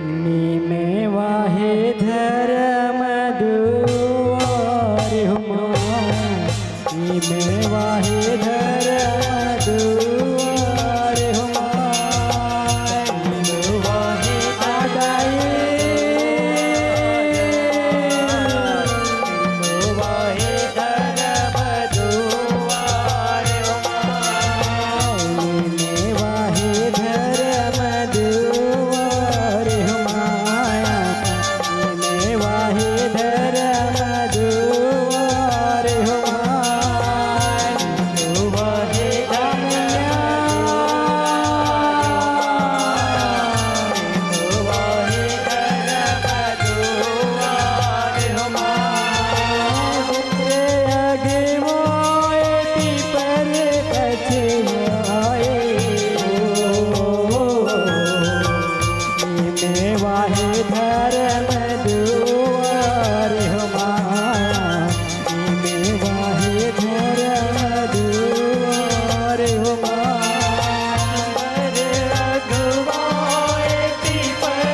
निमे वाहे धर्म दुआर निमे वाहे धर्म दुआर निमे वाहे आदाए निमे वाहे धर्म दुआर निमे वाहे धर्म दुआर निमे वाहे धर्म दुआर वाहे धर्म दुआर निमे वाहे धर्म दुआर अगवाए पीपर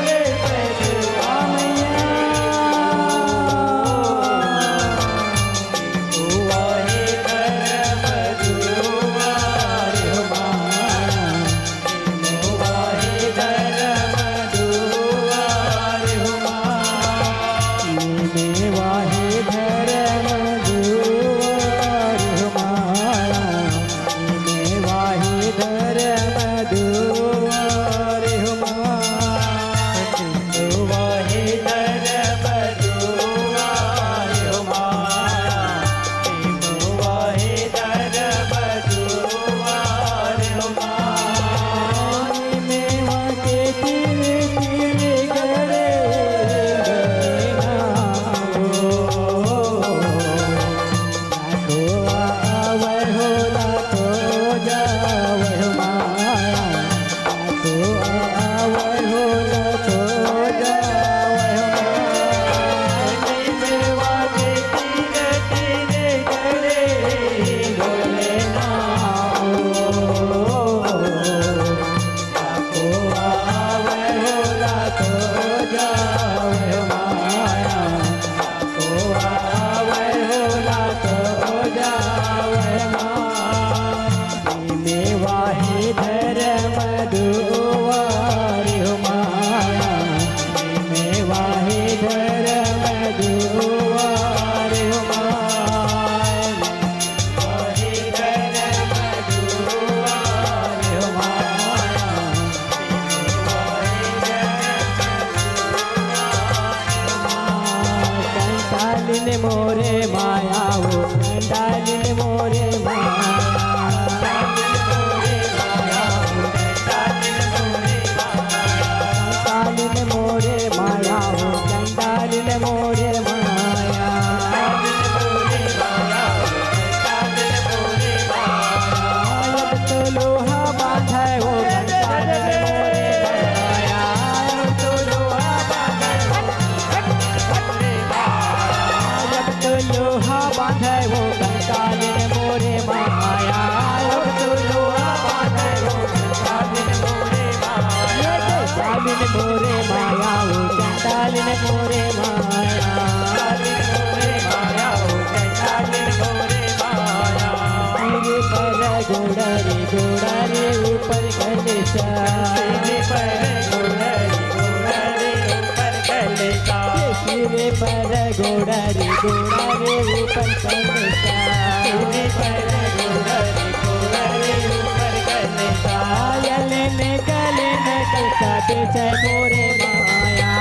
वाहे धर्म दुआर वाहे धर्म निमे वाहे धर्म दुआर निमे वाहे धर्म दुआर वाहे धर्म दुआर वाहे धर्म दुआर निमे वाके तिरे तिरे करे धर्म दुआर निमे वाहे धर्म दुआर वाहे धर्म कंटालिन मोरे माया हो कंटालिन मोरे माया मोरे माया हो कंटालिन मोरे माया अब तो लोहा बांधा हो कंटालिन मोरे माया अब तो लोहा बांधा अब तो लोहा बांधा हो कंटालिन मोरे माया अब तो लोहा बांधा हो कंटालिन मोरे माया कंटालिन मोरे माया हो कंटालिन मोरे माया हो कंटालिन मोरे माया सिर पर गोड़ारे गोड़ारे ऊपर कलेसा सिर पर गोड़ारे ऊपर कलेसा सिर पर गोड़ारे गोड़ारे ऊपर कलेसा सिर पर गोड़ारे ऊपर कलेसा यलने कलने कलसा बेचै मोरे माया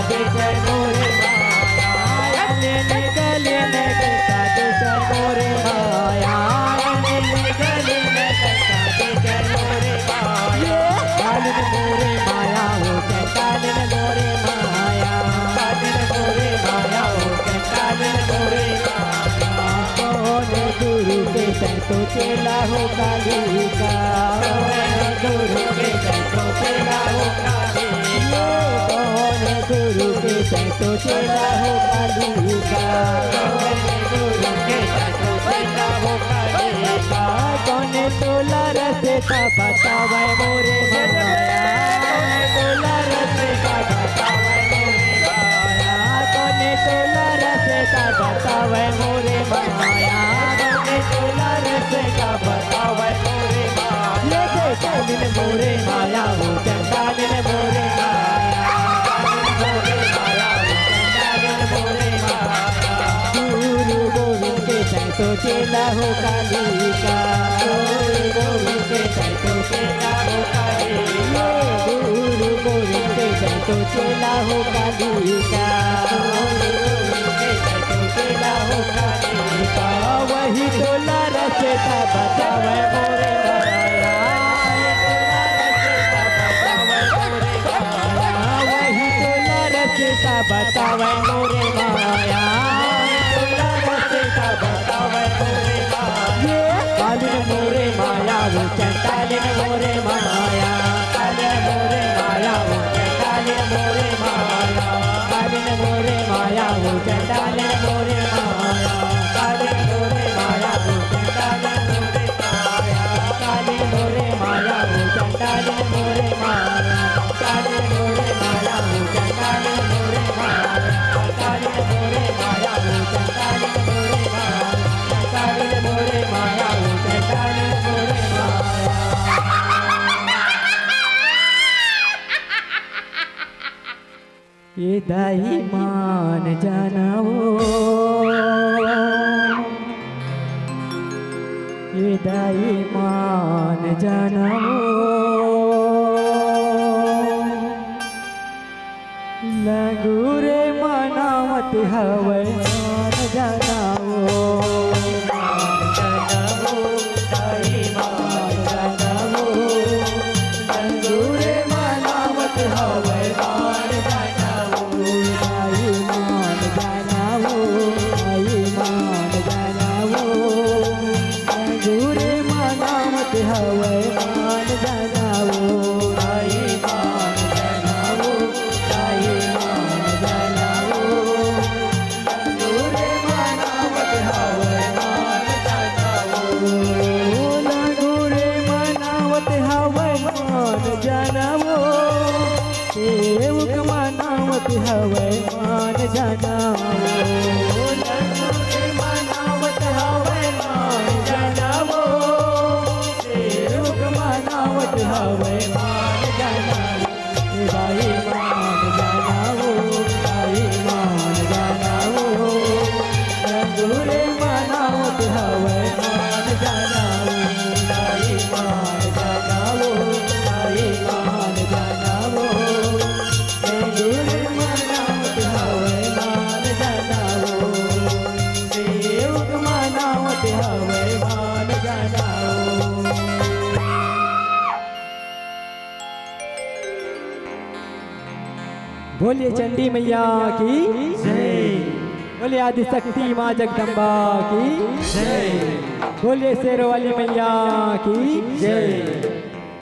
बेचै मोरे माया यलने कलने कलसा बेचै मोरे माया यलने कलने कलसा बेचै मोरे माया कालिन मोरे माया हो कालिन मोरे माया कालिन मोरे माया हो कालिन मोरे माया कौन गुरु के तो चेला हो काली का गुरु के तो चेला हो काली कौन गुरु के तो चेला हो काली का गुरु के तो चेला हो काली का कौन तोला रसे का बतावे मोरे माया चंडालिन मोरे माया हो चंडालिन मोरे माया गुरु गोविंद के तैसो चेला हो काली का गुरु गोविंद के तैसो चेला हो काली का गुरु गोविंद के तैसो चेला हो काली का वही तोला रचता बतावे मोरे माया वही तोला रचता बतावे मोरे माया बतावे मोरे माया कालिन मोरे माया वो चंडालिन मोरे माया कालिन मोरे माया वो चंडालिन मोरे माया कालिन मोरे माया वो चंडालिन मोरे माया कालिन मोरे माया वो चंडालिन मोरे माया कालिन मोरे माया वो चंडालिन मोरे माया कालिन मोरे माया वो चंडालिन मोरे माया कालिन मोरे माया वो चंडालिन मोरे माया कालिन मोरे माया वो चंडालिन मोरे माया ये दाई मान जानाओ ये दाई मान जानाओ लगुरे मनावत हवे मान जानाओ दाई मान जानाओ लगुरे मनावत हवे मान जानाओ दाई मान जानाओ दाई मान जानाओ गुरे मनावत हवे मान जानाओ दाई मान जानाओ दाई मान जानाओ गुरे मनावत हवे मान जानाओ गुरे मनावत हवे मान जानाओ सेवक मनावत हवे मान जानाओ मनावत हवे मान जानाओ सेवक मनावत हवे मान जानाओ दाई मान जानाओ दाई मान जानाओ गुरे मनावत हवे मान जानाओ दाई मान जानाओ दाई मान जानाओ गुरे मनावत हवे मान जानाओ सेवक मनावत हवे मान जानाओ। बोलिए चंडी मैया की जय बोलिए आदिशक्ति माँ जगदम्बा की जय बोलिए शेरों वाली मैया की जय।